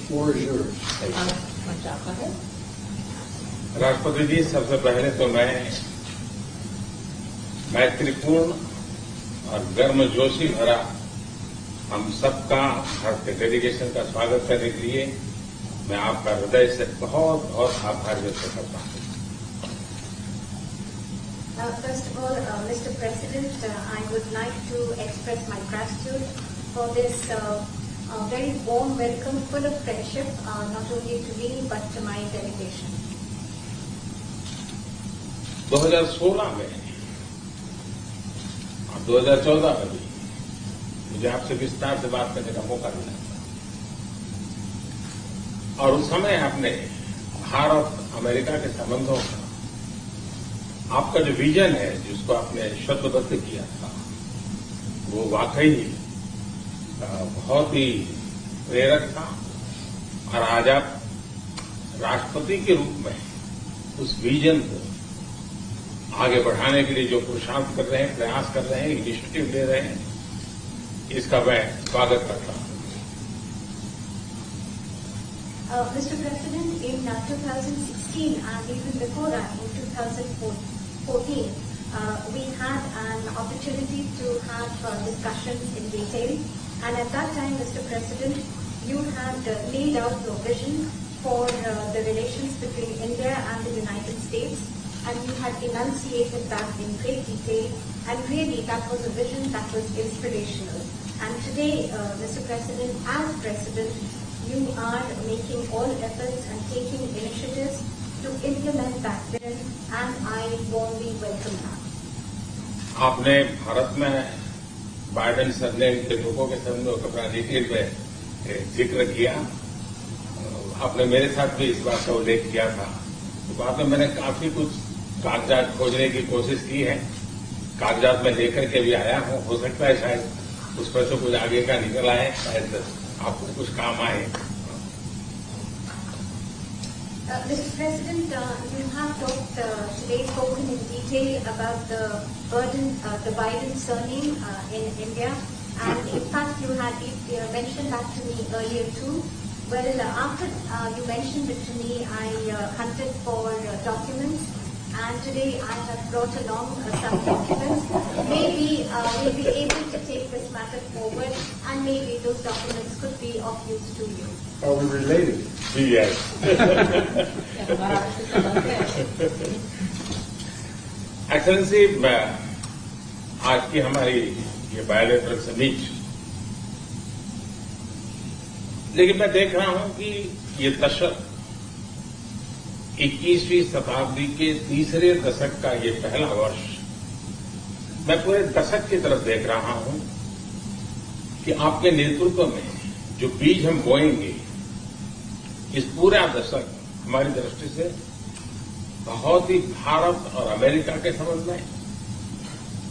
floor is yours. राष्ट्रपति जी, सबसे पहले तो मैं मैत्रीपूर्ण और गर्मजोशी भरा हम सबका भारत के डेलीगेशन का स्वागत करने के लिए मैं आपका हृदय से बहुत बहुत आभार व्यक्त करता हूं। First of all, Mr. President, I would like to express my gratitude for this very warm welcome, full of friendship, not only to me but to my delegation. 2016 में और 2014 में भी मुझे आपसे विस्तार से बात करने का मौका मिला और उस समय आपने भारत अमेरिका के संबंधों का आपका जो विजन है जिसको आपने शब्दबद्ध किया था वो वाकई बहुत ही प्रेरक था और आज आप राष्ट्रपति के रूप में उस विजन को आगे बढ़ाने के लिए जो पुरुषार्थ कर रहे हैं, प्रयास कर रहे हैं, इनिशिएटिव ले रहे हैं, इसका मैं स्वागत करता हूं। Mr. President, in 2016 and even before that, in 2014, we had an opportunity to have discussions in detail. And at that time, Mr. President, you had laid out your vision for the relations between India and the United States. And you had enunciated that in great detail. And really, that was a vision that was inspirational. And today, Mr. President, as President, you are making all efforts and taking initiatives to implement that vision, and I warmly welcome that. आपने भारत में Biden surname के लोगों के संबंधों का बड़ा detail में जिक्र किया। आपने मेरे साथ भी इस बात का उल्लेख किया था। तो बाद में मैंने काफी कुछ कागजात खोजने की कोशिश की है। कागजात में लेकर के भी आया हूं। हो सकता है शायद उस पर से कुछ आगे का निकल आए, शायद आपको कुछ काम आए। Mr. President, you have talked today, spoken in detail about the burden, the Biden surname in India, and in fact you had mentioned that to me earlier too. Well, after you mentioned it to me, I hunted for documents, and today I have brought along some documents. Maybe we'll be able to take this matter forward, and maybe those documents could be of use to you. Are we related? Yes. Excellency, आज की हमारी ये bilateral summit, लेकिन मैं देख रहा हूं कि ये दशक 21वीं शताब्दी के तीसरे दशक का ये पहला वर्ष, मैं पूरे दशक की तरफ देख रहा हूं कि आपके नेतृत्व में जो बीज हम बोएंगे, इस पूरा दशक हमारी दृष्टि से बहुत ही भारत और अमेरिका के संबंध में,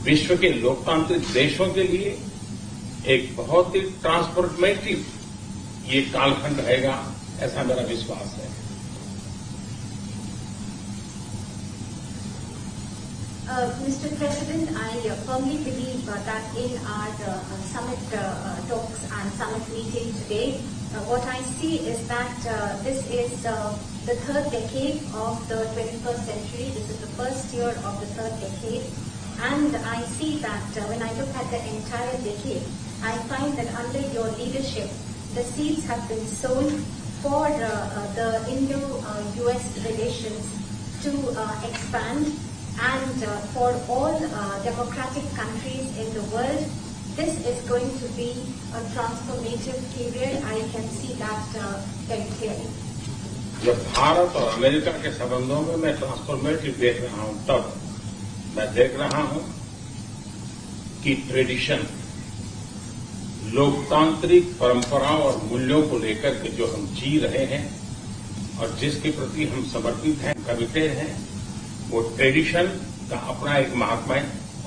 विश्व के लोकतांत्रिक देशों के लिए एक बहुत ही ट्रांसफॉर्मेटिव ये कालखंड रहेगा, ऐसा मेरा विश्वास है। Mr. President, I firmly believe that in our summit talks and summit meeting today, what I see is that this is the third decade of the 21st century. This is the first year of the third decade. And I see that when I look at the entire decade, I find that under your leadership, the seeds have been sown for the Indo-US relations to expand. And for all democratic countries in the world, this is going to be a transformative period. I can see that very clearly. जब भारत और America के संबंधों में मैं transformative देख रहा हूं, तब मैं देख रहा हूं कि ट्रेडिशन, लोकतांत्रिक परंपराओं और मूल्यों को लेकर के जो हम जी रहे हैं और जिसके प्रति हम समर्पित हैं, कमिटेड हैं, वो ट्रेडिशन का अपना एक महात्मा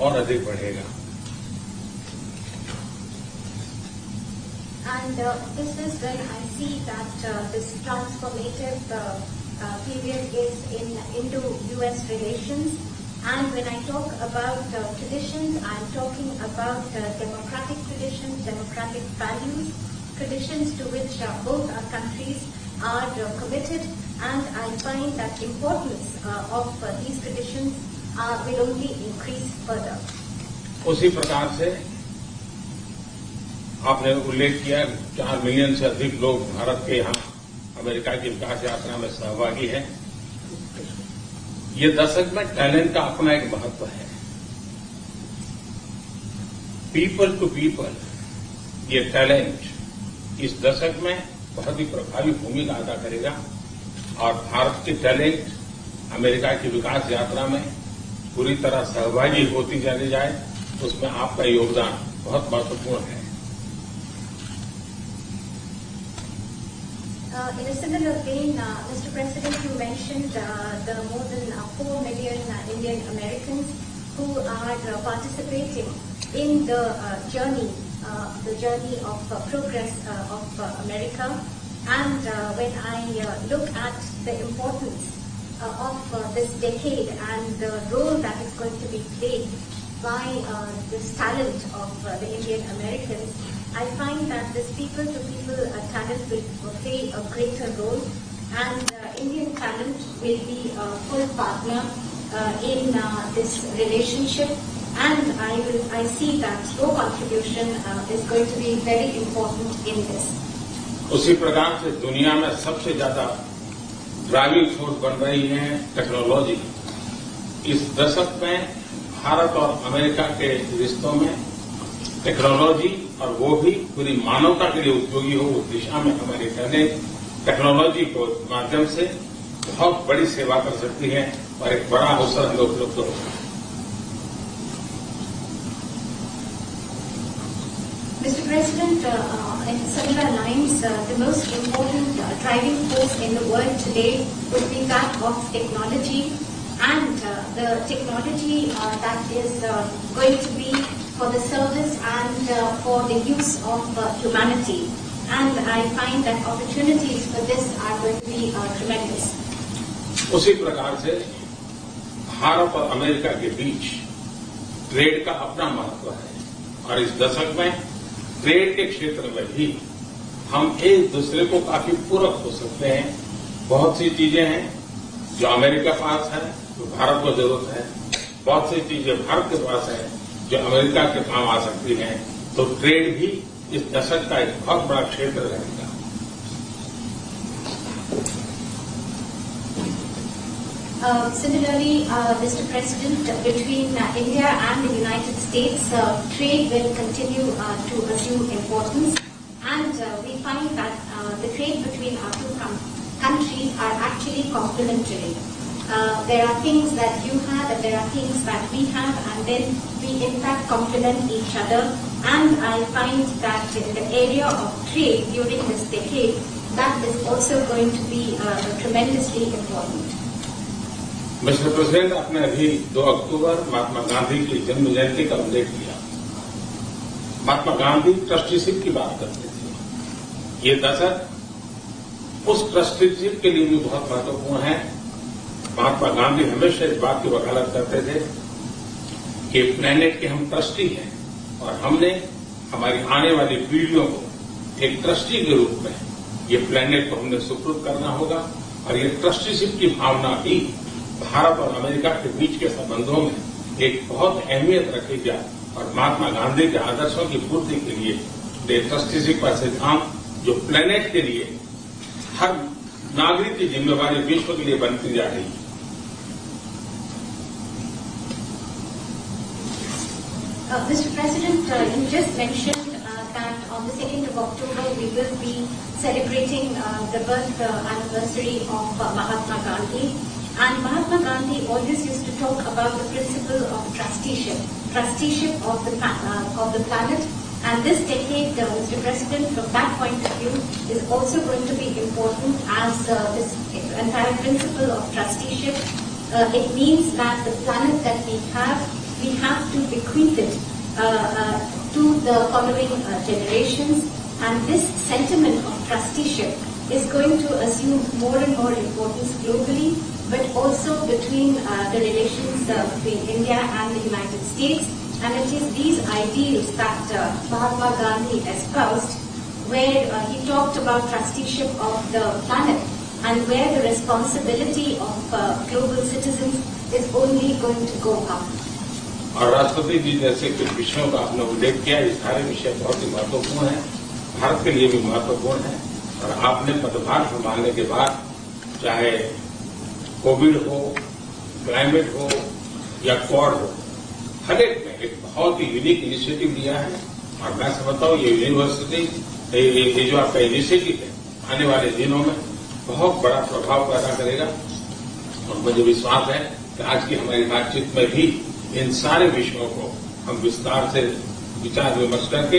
और अधिक बढ़ेगा। And this is when I see that this transformative period is in Indo-US relations. And when I talk about traditions, I'm talking about democratic traditions, democratic values, traditions to which both our countries are committed, and I find that importance of these traditions will only increase further. उसी प्रकार से आपने उल्लेख किया 4 million से अधिक लोग भारत के यहाँ अमेरिका की विकास यात्रा में सहभागी हैं। ये दशक में टैलेंट का अपना एक महत्व है। पीपल टू पीपल ये टैलेंट इस दशक में बहुत ही प्रभावी भूमिका अदा करेगा और भारत के टैलेंट अमेरिका की विकास यात्रा में पूरी तरह सहभागी होती चली जाए, उसमें आपका योगदान बहुत महत्वपूर्ण है। In a similar vein, Mr. President, you mentioned the more than 4 million Indian Americans who are participating in the journey of progress of America. And when I look at the importance of this decade and the role that is going to be played by this talent of the Indian Americans, I find that this people-to-people talent will play a greater role, and Indian talent will be a full partner in this relationship, and I see that your contribution is going to be very important in this. उसी प्रकार से दुनिया में सबसे ज्यादा driving force बन रही है टेक्नोलॉजी। इस दशक में भारत और अमेरिका के रिश्तों में टेक्नोलॉजी और वो भी पूरी मानवता के लिए उपयोगी हो, उस दिशा में हमारी टैलेंट टेक्नोलॉजी के माध्यम से बहुत बड़ी सेवा कर सकती है और एक बड़ा अवसर हमें उपलब्ध होगा। Mr. President, in similar lines, the most important driving force in the world today would be that of technology, and the technology that is going to be for the service and for the use of humanity. And I find that opportunities for this are going to be tremendous. उसी प्रकार से भारत और America के बीच trade का अपना महत्व है और इस दशक में ट्रेड के क्षेत्र में भी हम एक दूसरे को काफी पूरक हो सकते हैं। बहुत सी चीजें हैं जो अमेरिका के पास है, जो भारत को जरूरत है, बहुत सी चीजें भारत के पास है जो अमेरिका के काम आ सकती हैं। तो ट्रेड भी इस दशक का एक बहुत बड़ा क्षेत्र रहेगा। Similarly, Mr. President, between India and the United States, trade will continue to assume importance, and we find that the trade between our two countries are actually complementary. There are things that you have and there are things that we have, and then we in fact complement each other. And I find that in the area of trade during this decade, that is also going to be tremendously important. Mister president, आपने अभी 2 अक्टूबर महात्मा गांधी की जन्म जयंती का उल्लेख किया। Mahatma Gandhi trusteeship की बात करते थे। ये दशक उस ट्रस्टीशिप के लिए भी बहुत महत्वपूर्ण है। महात्मा गांधी हमेशा इस बात की वकालत करते थे कि प्लेनेट के हम ट्रस्टी हैं और हमने हमारी आने वाली पीढ़ियों को एक ट्रस्टी के रूप में ये प्लेनेट को हमने सुपुर्द करना होगा, और ये ट्रस्टीशिप की भावना भी भारत और अमेरिका के बीच के संबंधों में एक बहुत अहमियत रखेगी और महात्मा गांधी के आदर्शों की पूर्ति के लिए ट्रस्टीशिप का सिद्धांत जो प्लेनेट के लिए हर नागरिक की जिम्मेवारी विश्व के लिए बनती जा रही है। Mr. President, you just mentioned that on the 2nd of October we will be celebrating the birth anniversary of Mahatma Gandhi. And Mahatma Gandhi always used to talk about the principle of trusteeship of the planet. And this decade, Mr. President, from that point of view, is also going to be important as this entire principle of trusteeship. It means that the planet that we have to bequeath it to the following generations. And this sentiment of trusteeship is going to assume more and more importance globally, but also between the relations between India and the United States. And it is these ideals that Mahatma Gandhi espoused where he talked about trusteeship of the planet and where the responsibility of global citizens is only going to go up. और राष्ट्रपति जी जैसे कुछ विषयों का आपने उल्लेख किया, ये सारे विषय बहुत ही महत्वपूर्ण हैं, भारत के लिए भी महत्वपूर्ण है। और आपने पदभार संभालने के बाद चाहे कोविड हो, क्लाइमेट हो या क्वाड हो, हर एक में एक बहुत ही यूनिक इनिशिएटिव लिया है। और मैं समझता हूँ ये यूनिवर्सिटी, ये जो आपका इनिशिएटिव है, आने वाले दिनों में बहुत बड़ा प्रभाव पैदा करेगा। और मुझे विश्वास है कि आज की हमारी बातचीत में भी इन सारे विषयों को हम विस्तार से विचार विमर्श करके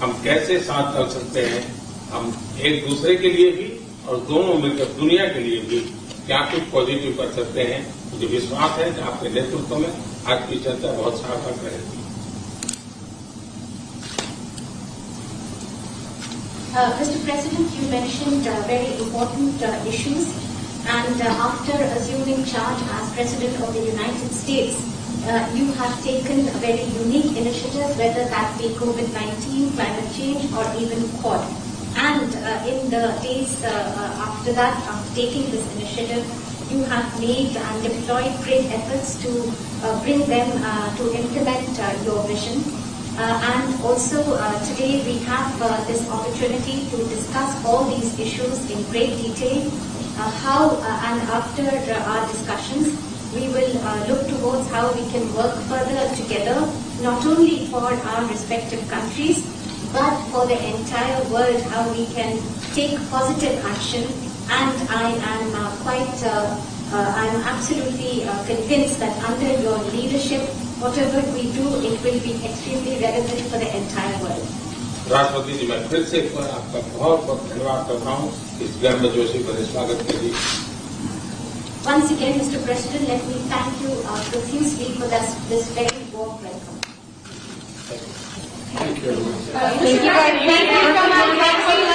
हम कैसे साथ चल सकते हैं, हम एक दूसरे के लिए भी और दोनों मिलकर दुनिया के लिए भी क्या कुछ पॉजिटिव कर सकते हैं। मुझे विश्वास है कि आपके नेतृत्व में आज की चर्चा बहुत सार्थक रहेगी। Mr. President, you mentioned very important issues, and after assuming charge as President of the United States, you have taken a very unique initiative, whether that be COVID-19, climate change, or even Quad. And in the days after that, after taking this initiative, you have made and deployed great efforts to bring them to implement your vision. And also today we have this opportunity to discuss all these issues in great detail. And after our discussions, we will look towards how we can work further together, not only for our respective countries, but for the entire world, how we can take positive action. And I am I'm absolutely convinced that under your leadership, whatever we do, it will be extremely relevant for the entire world. राष्ट्रपति जी, मैं फिर से एक बार आपका बहुत बहुत धन्यवाद करता हूँ इस गर्मजोशी भरे स्वागत के लिए। Once again, Mr. President, let me thank you profusely for this very warm welcome. Thank you. Thank you very much.